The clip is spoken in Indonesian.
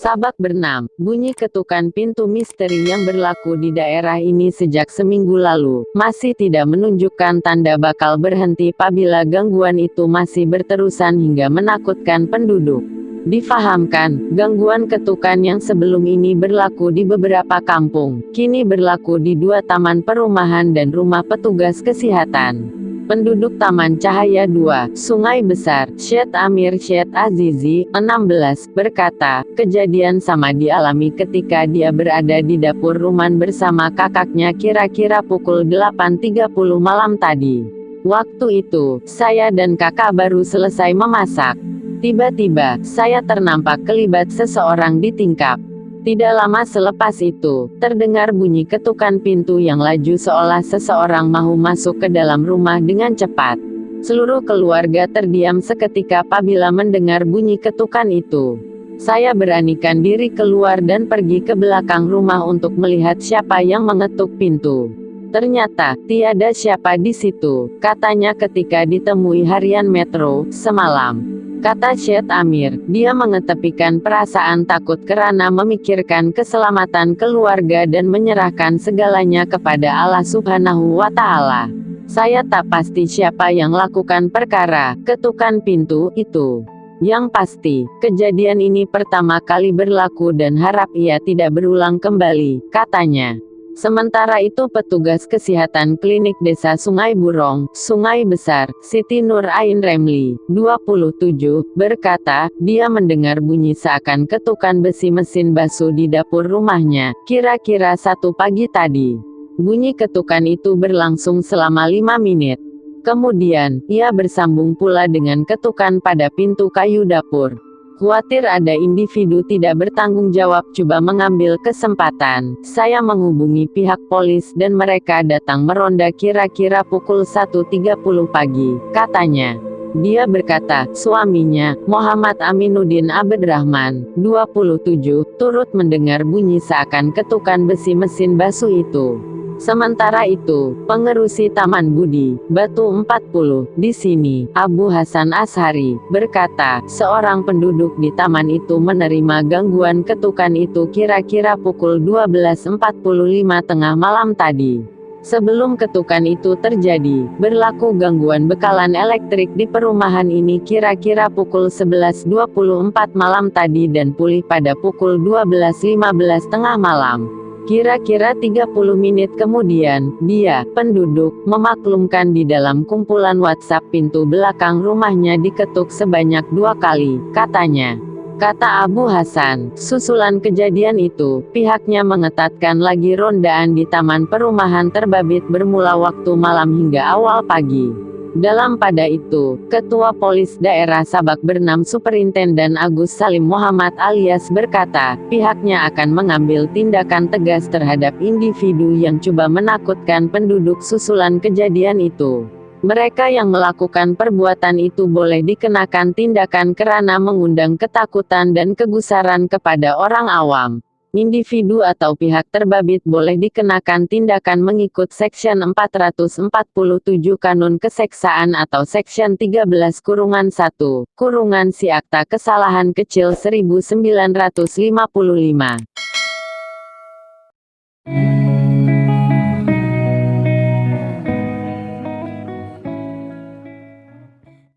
Sabak bernam, bunyi ketukan pintu misteri yang berlaku di daerah ini sejak seminggu lalu, masih tidak menunjukkan tanda bakal berhenti apabila gangguan itu masih berterusan hingga menakutkan penduduk. Difahamkan, gangguan ketukan yang sebelum ini berlaku di beberapa kampung, kini berlaku di 2 taman perumahan dan rumah petugas kesehatan. Penduduk Taman Cahaya 2, Sungai Besar, Syed Amir Syed Azizi, 16, berkata, kejadian sama dialami ketika dia berada di dapur rumahan bersama kakaknya kira-kira pukul 8.30 malam tadi. Waktu itu, saya dan kakak baru selesai memasak. Tiba-tiba, saya ternampak kelibat seseorang di tingkap. Tidak lama selepas itu, terdengar bunyi ketukan pintu yang laju seolah seseorang mau masuk ke dalam rumah dengan cepat. Seluruh keluarga terdiam seketika apabila mendengar bunyi ketukan itu. Saya beranikan diri keluar dan pergi ke belakang rumah untuk melihat siapa yang mengetuk pintu. Ternyata, tiada siapa di situ, katanya ketika ditemui harian Metro, semalam. Kata Syed Amir, dia mengetepikan perasaan takut karena memikirkan keselamatan keluarga dan menyerahkan segalanya kepada Allah Subhanahu wa Ta'ala. Saya tak pasti siapa yang lakukan perkara ketukan pintu itu. Yang pasti, kejadian ini pertama kali berlaku dan harap ia tidak berulang kembali, katanya. Sementara itu petugas kesehatan klinik desa Sungai Burong, Sungai Besar, Siti Nur Ain Remli, 27, berkata, dia mendengar bunyi seakan ketukan besi mesin basuh di dapur rumahnya, kira-kira 1 pagi tadi. Bunyi ketukan itu berlangsung selama 5 menit. Kemudian, ia bersambung pula dengan ketukan pada pintu kayu dapur. Khawatir ada individu tidak bertanggung jawab coba mengambil kesempatan, saya menghubungi pihak polis dan mereka datang meronda kira-kira pukul 1.30 pagi, katanya. Dia berkata, suaminya, Muhammad Aminuddin Abdrahman, 27, turut mendengar bunyi seakan ketukan besi mesin basuh itu. Sementara itu, pengerusi Taman Budi, Batu 40, di sini, Abu Hasan Ashari, berkata, seorang penduduk di taman itu menerima gangguan ketukan itu kira-kira pukul 12.45 tengah malam tadi. Sebelum ketukan itu terjadi, berlaku gangguan bekalan elektrik di perumahan ini kira-kira pukul 11.24 malam tadi dan pulih pada pukul 12.15 tengah malam. Kira-kira 30 menit kemudian, dia, penduduk, memaklumkan di dalam kumpulan WhatsApp pintu belakang rumahnya diketuk sebanyak 2 kali, katanya. Kata Abu Hasan, susulan kejadian itu, pihaknya mengetatkan lagi rondaan di taman perumahan terbabit bermula waktu malam hingga awal pagi. Dalam pada itu, Ketua Polis Daerah Sabak Bernam Superintenden Agus Salim Muhammad alias berkata, pihaknya akan mengambil tindakan tegas terhadap individu yang coba menakutkan penduduk susulan kejadian itu. Mereka yang melakukan perbuatan itu boleh dikenakan tindakan karena mengundang ketakutan dan kegusaran kepada orang awam. Individu atau pihak terbabit boleh dikenakan tindakan mengikut Section 447 Kanun Keseksaan atau Section 13-1, si Akta Kesalahan Kecil 1955.